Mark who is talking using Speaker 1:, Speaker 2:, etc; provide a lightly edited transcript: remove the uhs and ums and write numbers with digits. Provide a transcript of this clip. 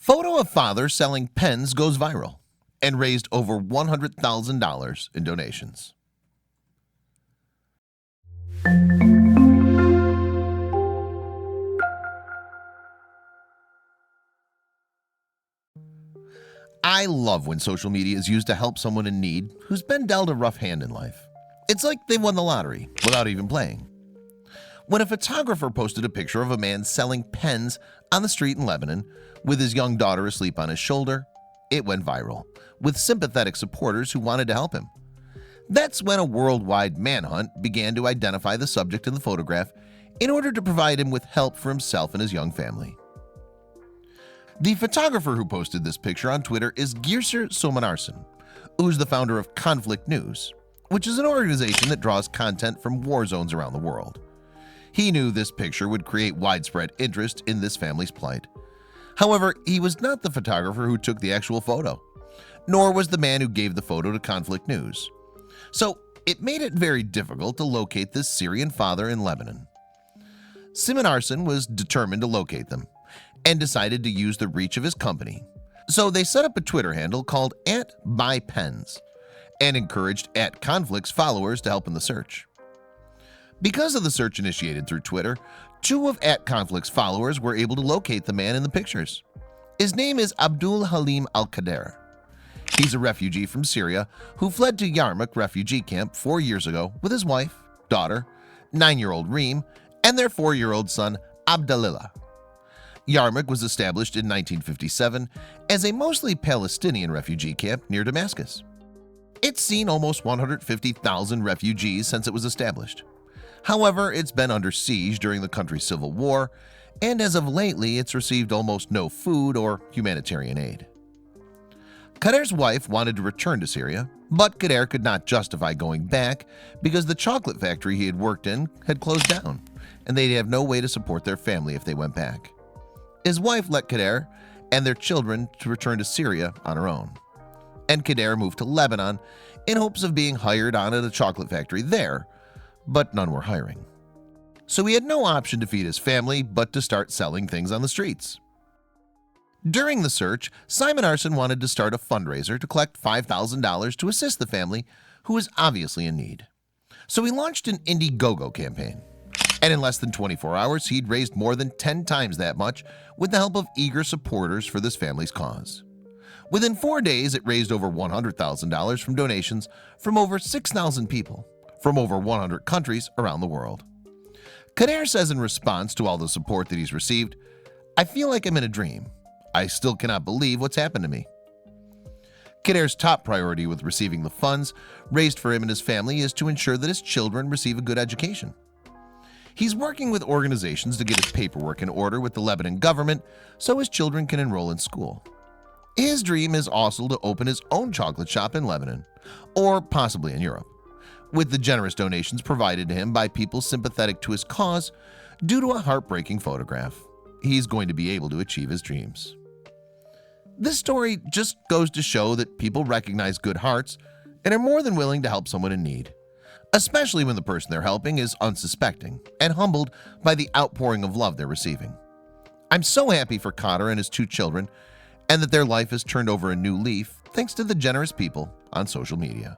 Speaker 1: Photo of father selling pens goes viral and raised over $100,000 in donations. I love when social media is used to help someone in need who's been dealt a rough hand in life. It's like they won the lottery without even playing. When a photographer posted a picture of a man selling pens on the street in Lebanon with his young daughter asleep on his shoulder, it went viral, with sympathetic supporters who wanted to help him. That's when a worldwide manhunt began to identify the subject in the photograph in order to provide him with help for himself and his young family. The photographer who posted this picture on Twitter is Girser Somanarson, who's the founder of Conflict News, which is an organization that draws content from war zones around the world. He knew this picture would create widespread interest in this family's plight. However, he was not the photographer who took the actual photo, nor was the man who gave the photo to Conflict News. So it made it very difficult to locate this Syrian father in Lebanon. Somanarson was determined to locate them and decided to use the reach of his company. So they set up a Twitter handle called @BuyPens and encouraged @Conflict's followers to help in the search. Because of the search initiated through Twitter, two of @Conflict's followers were able to locate the man in the pictures. His name is Abdul Halim Al-Qader. He's a refugee from Syria who fled to Yarmouk refugee camp 4 years ago with his wife, daughter, 9-year-old Reem, and their 4-year-old son Abdalillah. Yarmouk was established in 1957 as a mostly Palestinian refugee camp near Damascus. It's seen almost 150,000 refugees since it was established. However, it's been under siege during the country's civil war, and as of lately, it's received almost no food or humanitarian aid. Qader's wife wanted to return to Syria, but Qader could not justify going back because the chocolate factory he had worked in had closed down, and they'd have no way to support their family if they went back. His wife let Qader and their children to return to Syria on her own, and Qader moved to Lebanon in hopes of being hired on at a chocolate factory there, but none were hiring. So he had no option to feed his family but to start selling things on the streets. During the search, Somanarson wanted to start a fundraiser to collect $5,000 to assist the family, who was obviously in need. So he launched an Indiegogo campaign, and in less than 24 hours he'd raised more than 10 times that much with the help of eager supporters for this family's cause. Within 4 days, it raised over $100,000 from donations from over 6,000 people from over 100 countries around the world. Qader says in response to all the support that he's received, "I feel like I'm in a dream. I still cannot believe what's happened to me." Qader's top priority with receiving the funds raised for him and his family is to ensure that his children receive a good education. He's working with organizations to get his paperwork in order with the Lebanon government so his children can enroll in school. His dream is also to open his own chocolate shop in Lebanon, or possibly in Europe. With the generous donations provided to him by people sympathetic to his cause, due to a heartbreaking photograph, he's going to be able to achieve his dreams. This story just goes to show that people recognize good hearts and are more than willing to help someone in need, especially when the person they're helping is unsuspecting and humbled by the outpouring of love they're receiving. I'm so happy for Qader and his 2 children, and that their life has turned over a new leaf thanks to the generous people on social media.